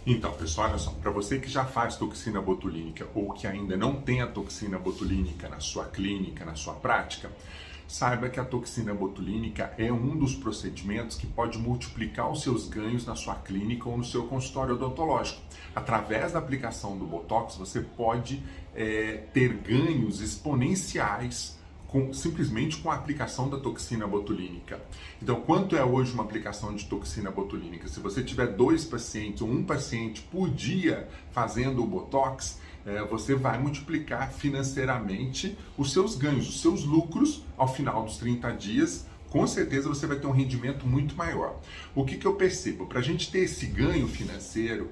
Então, pessoal, olha só, para você que já faz toxina botulínica ou que ainda não tem a toxina botulínica na sua clínica, na sua prática, saiba que a toxina botulínica é um dos procedimentos que pode multiplicar os seus ganhos na sua clínica ou no seu consultório odontológico. Através da aplicação do Botox, você pode ter ganhos exponenciais simplesmente com a aplicação da toxina botulínica. Então, quanto é hoje uma aplicação de toxina botulínica? Se você tiver 2 pacientes ou 1 paciente por dia fazendo o Botox, você vai multiplicar financeiramente os seus ganhos, os seus lucros ao final dos 30 dias. Com certeza você vai ter um rendimento muito maior. O que eu percebo? Para a gente ter esse ganho financeiro,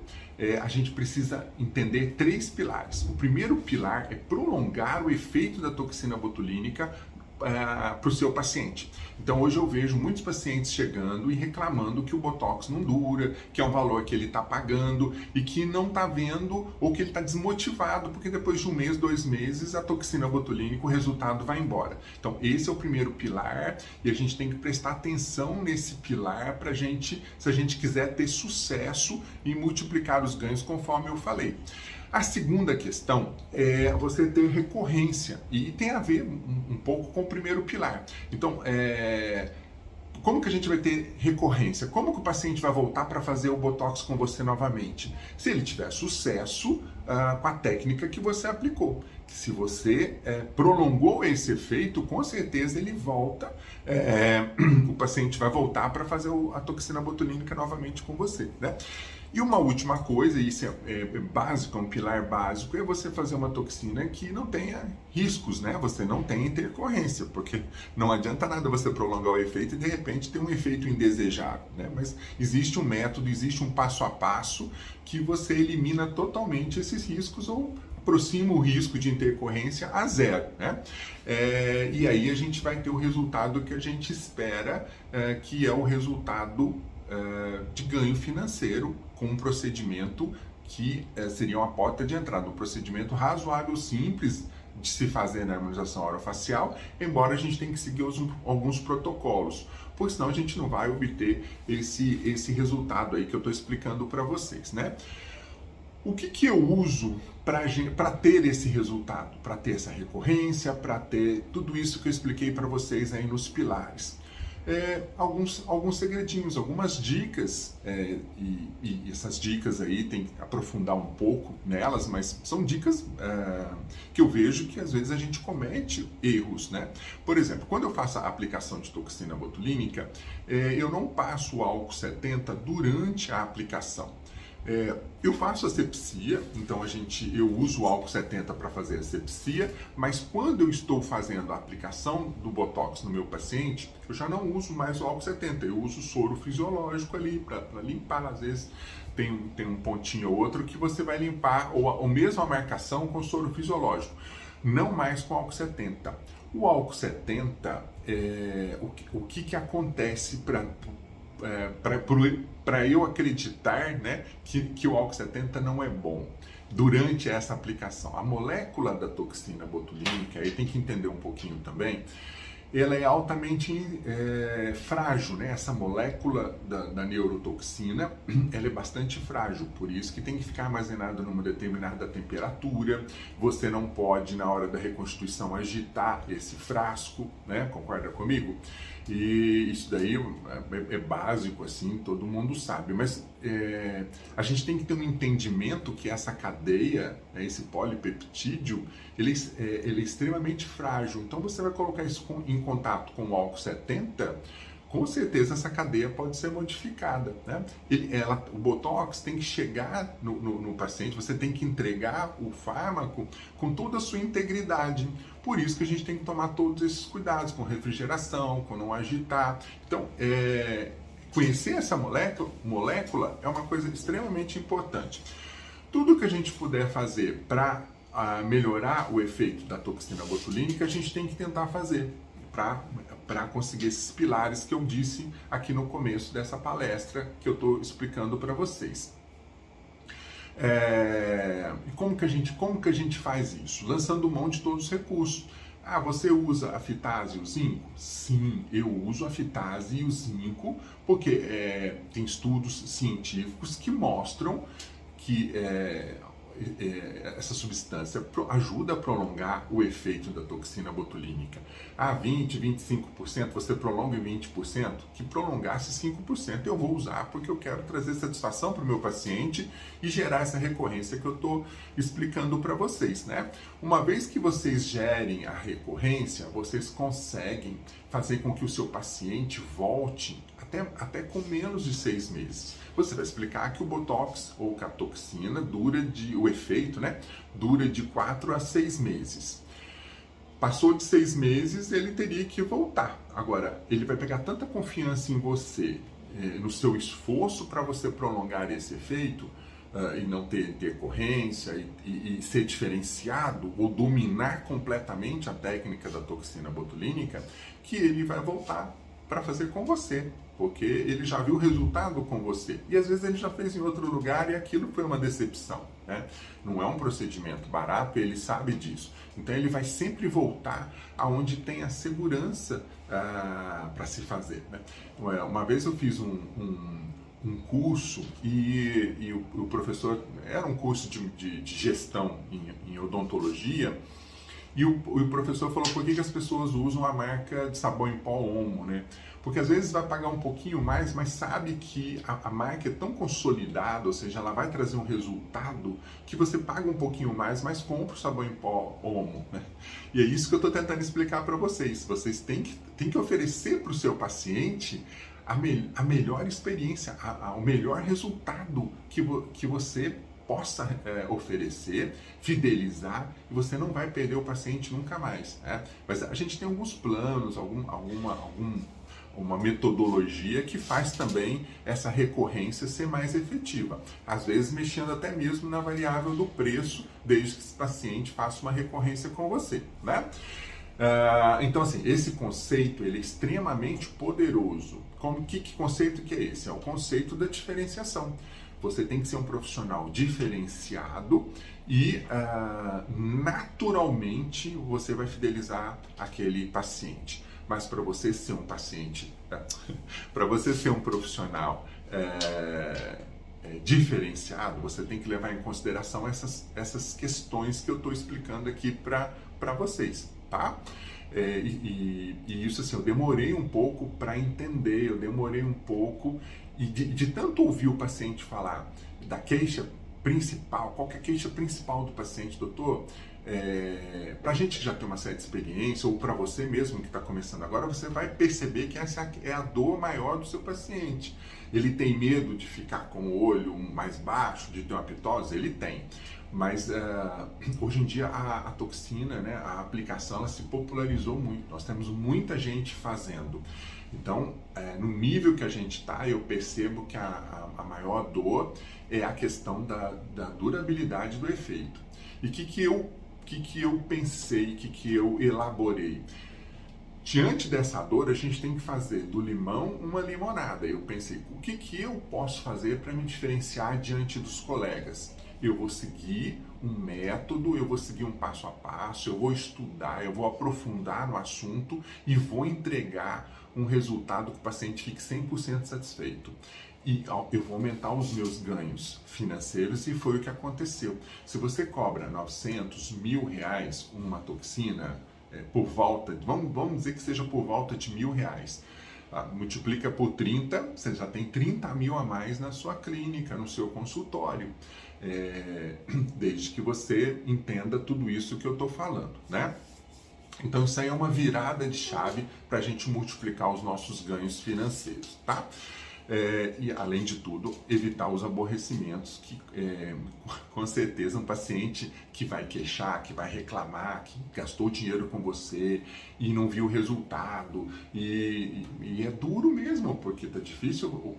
a gente precisa entender 3 pilares. O primeiro pilar é prolongar o efeito da toxina botulínica para o seu paciente. Então hoje eu vejo muitos pacientes chegando e reclamando que o Botox não dura, que é um valor que ele está pagando e que não está vendo ou que ele está desmotivado porque depois de 1 mês, 2 meses a toxina botulínica, o resultado vai embora. Então esse é o primeiro pilar e a gente tem que prestar atenção nesse pilar para se a gente quiser ter sucesso e multiplicar os ganhos conforme eu falei. A segunda questão é você ter recorrência e tem a ver um pouco com o primeiro pilar. Então, como que a gente vai ter recorrência? Como que o paciente vai voltar para fazer o Botox com você novamente? Se ele tiver sucesso com a técnica que você aplicou. Se você prolongou esse efeito, com certeza ele volta, o paciente vai voltar para fazer a toxina botulínica novamente com você, né? E uma última coisa, e isso é básico, é um pilar básico, é você fazer uma toxina que não tenha riscos, né? Você não tenha intercorrência, porque não adianta nada você prolongar o efeito e de repente ter um efeito indesejável, né? Mas existe um método, existe um passo a passo que você elimina totalmente esses riscos ou aproxima o risco de intercorrência a zero, né? E aí a gente vai ter o resultado que a gente espera, que é o resultado de ganho financeiro com um procedimento que seria uma porta de entrada, um procedimento razoável, simples de se fazer na harmonização orofacial, embora a gente tenha que seguir alguns protocolos, porque senão a gente não vai obter esse resultado aí que eu estou explicando para vocês, né? O que eu uso para ter esse resultado, para ter essa recorrência, para ter tudo isso que eu expliquei para vocês aí nos pilares? Alguns segredinhos, algumas dicas, e essas dicas aí tem que aprofundar um pouco nelas, mas são dicas que eu vejo que às vezes a gente comete erros, né? Por exemplo, quando eu faço a aplicação de toxina botulínica, eu não passo o álcool 70 durante a aplicação. Eu faço asepsia, então eu uso o álcool 70 para fazer asepsia, mas quando eu estou fazendo a aplicação do Botox no meu paciente, eu já não uso mais o álcool 70, eu uso soro fisiológico ali para limpar. Às vezes tem um pontinho ou outro que você vai limpar, ou mesmo a marcação com soro fisiológico, não mais com álcool 70. O álcool 70, o que acontece para eu acreditar, né, que o álcool 70 não é bom durante essa aplicação? A molécula da toxina botulínica, aí tem que entender um pouquinho também, ela é altamente frágil, né? Essa molécula da neurotoxina, ela é bastante frágil, por isso que tem que ficar armazenada numa determinada temperatura. Você não pode, na hora da reconstituição, agitar esse frasco, né? Concorda comigo? E isso daí é básico, assim, todo mundo sabe, mas a gente tem que ter um entendimento que essa cadeia, né, esse polipeptídeo, ele é extremamente frágil. Então você vai colocar isso em contato com o álcool 70, com certeza essa cadeia pode ser modificada, né? O Botox tem que chegar no paciente, você tem que entregar o fármaco com toda a sua integridade. Por isso que a gente tem que tomar todos esses cuidados, com refrigeração, com não agitar. Então, conhecer essa molécula é uma coisa extremamente importante. Tudo que a gente puder fazer para melhorar o efeito da toxina botulínica, a gente tem que tentar fazer para conseguir esses pilares que eu disse aqui no começo dessa palestra que eu estou explicando para vocês. Como que a gente faz isso? Lançando mão de todos os recursos. Você usa a fitase e o zinco? Sim, eu uso a fitase e o zinco, porque tem estudos científicos que mostram que essa substância ajuda a prolongar o efeito da toxina botulínica. 20, 25%, você prolonga em 20%, que prolongasse 5% eu vou usar porque eu quero trazer satisfação para o meu paciente e gerar essa recorrência que eu estou explicando para vocês, né? Uma vez que vocês gerem a recorrência, vocês conseguem fazer com que o seu paciente volte até com menos de 6 meses. Você vai explicar que o Botox ou que a toxina o efeito, né, dura de 4 a 6 meses. Passou de 6 meses, ele teria que voltar. Agora, ele vai pegar tanta confiança em você, no seu esforço para você prolongar esse efeito, e não ter intercorrência e ser diferenciado ou dominar completamente a técnica da toxina botulínica, que ele vai voltar para fazer com você, porque ele já viu o resultado com você. E às vezes ele já fez em outro lugar e aquilo foi uma decepção, né? Não é um procedimento barato, ele sabe disso. Então ele vai sempre voltar aonde tem a segurança para se fazer, né? Uma vez eu fiz um curso e o professor, era um curso de gestão em odontologia, e o professor falou por que as pessoas usam a marca de sabão em pó Omo, né? Porque às vezes vai pagar um pouquinho mais, mas sabe que a marca é tão consolidada, ou seja, ela vai trazer um resultado que você paga um pouquinho mais, mas compra o sabão em pó Omo, né? E é isso que eu estou tentando explicar para vocês. Vocês têm que oferecer para o seu paciente a melhor experiência, o melhor resultado que você possa oferecer, fidelizar, e você não vai perder o paciente nunca mais, né? Mas a gente tem alguns planos, uma metodologia que faz também essa recorrência ser mais efetiva. Às vezes mexendo até mesmo na variável do preço, desde que esse paciente faça uma recorrência com você, né? Então, assim, esse conceito ele é extremamente poderoso. Que conceito que é esse? É o conceito da diferenciação. Você tem que ser um profissional diferenciado e naturalmente você vai fidelizar aquele paciente. Mas para você ser um paciente, para você ser um profissional diferenciado, você tem que levar em consideração essas questões que eu estou explicando aqui para vocês, tá? E isso assim, eu demorei um pouco para entender, eu demorei um pouco, e de tanto ouvir o paciente falar da queixa principal, qual que é a queixa principal do paciente, doutor? Para a gente que já tem uma certa experiência, ou para você mesmo que está começando agora, você vai perceber que essa é a dor maior do seu paciente. Ele tem medo de ficar com o olho mais baixo, de ter uma ptose? Ele tem. Mas hoje em dia a toxina, né, a aplicação, ela se popularizou muito. Nós temos muita gente fazendo. Então, no nível que a gente está, eu percebo que a maior dor é a questão da durabilidade do efeito. E o que eu pensei, o que eu elaborei? Diante dessa dor, a gente tem que fazer do limão uma limonada. Eu pensei, o que eu posso fazer para me diferenciar diante dos colegas? Eu vou seguir um método, eu vou seguir um passo a passo, eu vou estudar, eu vou aprofundar no assunto e vou entregar um resultado que o paciente fique 100% satisfeito. E eu vou aumentar os meus ganhos financeiros, e foi o que aconteceu. Se você cobra 900, R$1.000 uma toxina, por volta, vamos dizer que seja por volta de R$1.000, multiplica por 30, você já tem 30 mil a mais na sua clínica, no seu consultório, desde que você entenda tudo isso que eu estou falando, né? Então isso aí é uma virada de chave para a gente multiplicar os nossos ganhos financeiros, tá? E além de tudo, evitar os aborrecimentos que com certeza um paciente que vai queixar, que vai reclamar, que gastou dinheiro com você e não viu o resultado, e é duro mesmo, porque tá difícil,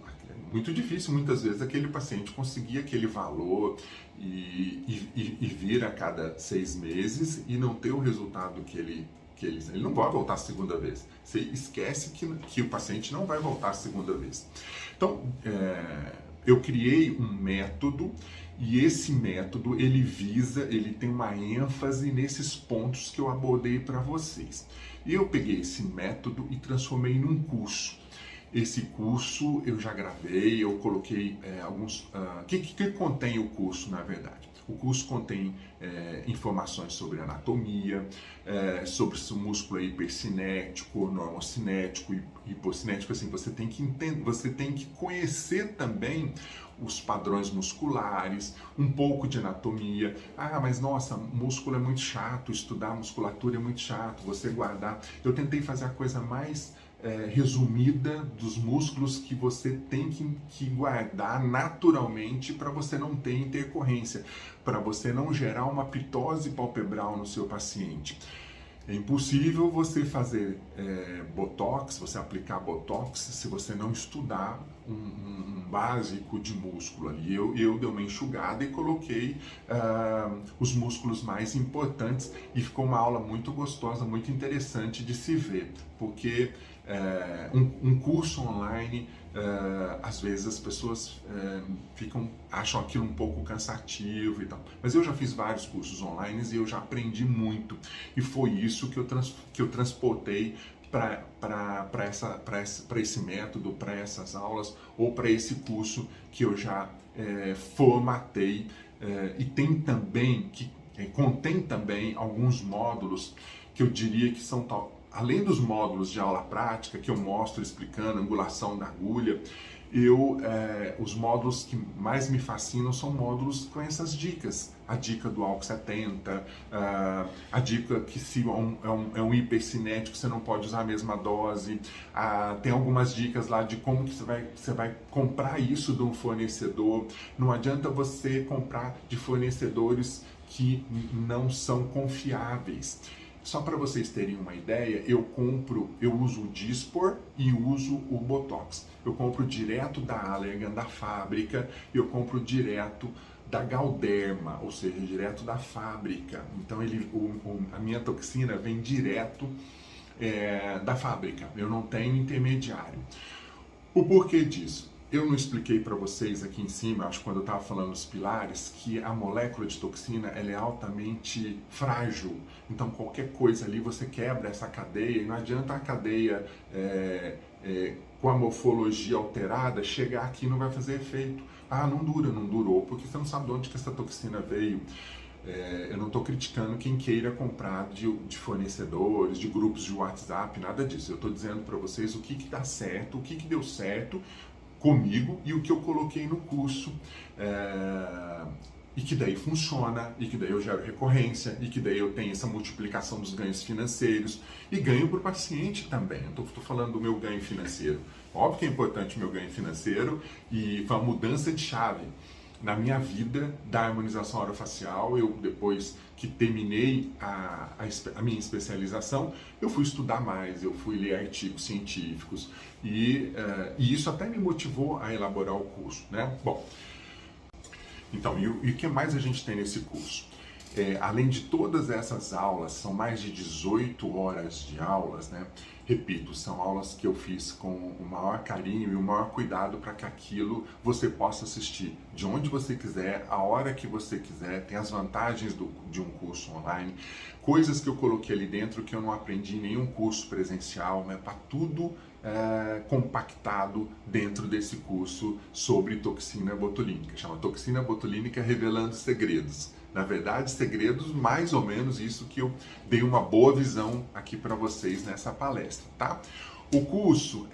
muito difícil muitas vezes aquele paciente conseguir aquele valor e vir a cada 6 meses e não ter o resultado que ele não vai voltar a segunda vez. Você esquece que o paciente não vai voltar a segunda vez. Então, eu criei um método, e esse método ele tem uma ênfase nesses pontos que eu abordei para vocês. E eu peguei esse método e transformei num curso. Esse curso eu já gravei, eu coloquei alguns... que contém o curso, na verdade? O curso contém informações sobre anatomia, sobre se o músculo é hipercinético, normocinético, hipocinético. Assim, você tem que entender, você tem que conhecer também os padrões musculares, um pouco de anatomia. Ah, mas nossa, músculo é muito chato, estudar musculatura é muito chato, você guardar. Eu tentei fazer a coisa mais resumida dos músculos que você tem que guardar naturalmente para você não ter intercorrência, para você não gerar uma pitose palpebral no seu paciente. É impossível você fazer botox, você aplicar botox, se você não estudar um básico de músculo ali. Eu dei uma enxugada e coloquei os músculos mais importantes e ficou uma aula muito gostosa, muito interessante de se ver, porque um curso online, às vezes as pessoas acham aquilo um pouco cansativo e tal. Mas eu já fiz vários cursos online e eu já aprendi muito. E foi isso que eu transportei para esse método, para essas aulas ou para esse curso que eu já formatei. E tem também, contém também alguns módulos que eu diria que são além dos módulos de aula prática que eu mostro explicando a angulação da agulha, os módulos que mais me fascinam são módulos com essas dicas. A dica do álcool 70, a dica que se é um hipercinético você não pode usar a mesma dose. Tem algumas dicas lá de como que você vai comprar isso de um fornecedor. Não adianta você comprar de fornecedores que não são confiáveis. Só para vocês terem uma ideia, eu uso o Dysport e uso o Botox. Eu compro direto da Allergan, da fábrica, e eu compro direto da Galderma, ou seja, direto da fábrica. Então a minha toxina vem direto da fábrica, eu não tenho intermediário. O porquê disso? Eu não expliquei para vocês aqui em cima, acho que quando eu estava falando dos pilares, que a molécula de toxina ela é altamente frágil. Então qualquer coisa ali você quebra essa cadeia e não adianta a cadeia com a morfologia alterada chegar aqui e não vai fazer efeito. Ah, não durou, porque você não sabe de onde que essa toxina veio. Eu não estou criticando quem queira comprar de fornecedores, de grupos de WhatsApp, nada disso. Eu estou dizendo para vocês o que dá certo, o que deu certo comigo e o que eu coloquei no curso e que daí funciona, e que daí eu gero recorrência, e que daí eu tenho essa multiplicação dos ganhos financeiros e ganho para o paciente também. Eu estou falando do meu ganho financeiro. Óbvio que é importante o meu ganho financeiro e foi uma mudança de chave na minha vida da harmonização orofacial. Eu, depois que terminei a minha especialização, eu fui estudar mais, eu fui ler artigos científicos e isso até me motivou a elaborar o curso, né? Bom, então, e o que mais a gente tem nesse curso? Além de todas essas aulas, são mais de 18 horas de aulas, né? Repito, são aulas que eu fiz com o maior carinho e o maior cuidado para que aquilo você possa assistir de onde você quiser, a hora que você quiser. Tem as vantagens de um curso online, coisas que eu coloquei ali dentro que eu não aprendi em nenhum curso presencial, né? Tá tudo compactado dentro desse curso sobre toxina botulínica. Chama Toxina Botulínica Revelando Segredos. Na verdade, segredos, mais ou menos isso que eu dei uma boa visão aqui para vocês nessa palestra, tá? O curso,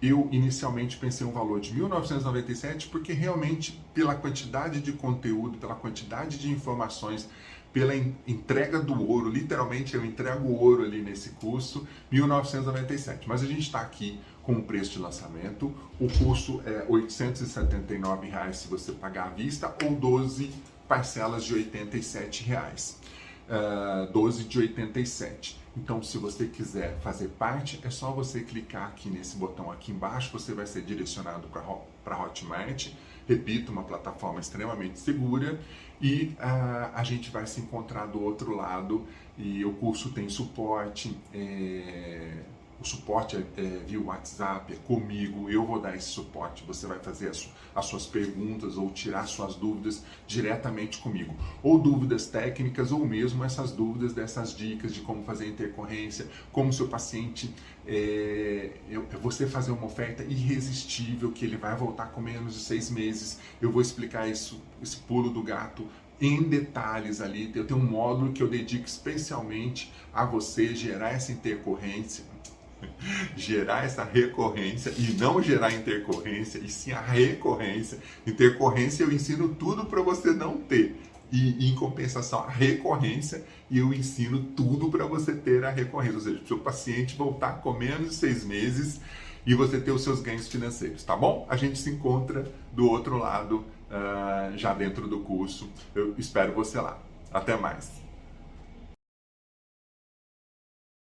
eu inicialmente pensei um valor de R$ 1.997 porque realmente pela quantidade de conteúdo, pela quantidade de informações, pela entrega do ouro, literalmente eu entrego o ouro ali nesse curso, R$ 1.997. Mas a gente está aqui com o preço de lançamento, o curso é R$ 879 se você pagar à vista ou 12 parcelas de R$ 87. 12 de 87. Então, se você quiser fazer parte, é só você clicar aqui nesse botão aqui embaixo, você vai ser direcionado para a Hotmart. Repito, uma plataforma extremamente segura e a gente vai se encontrar do outro lado e o curso tem suporte O suporte é via WhatsApp, é comigo, eu vou dar esse suporte, você vai fazer as suas perguntas ou tirar suas dúvidas diretamente comigo. Ou dúvidas técnicas, ou mesmo essas dúvidas dessas dicas de como fazer intercorrência, como seu paciente, você fazer uma oferta irresistível, que ele vai voltar com menos de 6 meses. Eu vou explicar isso, esse pulo do gato, em detalhes ali. Eu tenho um módulo que eu dedico especialmente a você gerar essa intercorrência, gerar essa recorrência, e não gerar intercorrência, e sim a recorrência. Intercorrência eu ensino tudo para você não ter, e em compensação a recorrência, eu ensino tudo para você ter a recorrência, ou seja, para o seu paciente voltar com menos de 6 meses e você ter os seus ganhos financeiros, tá bom? A gente se encontra do outro lado, já dentro do curso. Eu espero você lá. Até mais!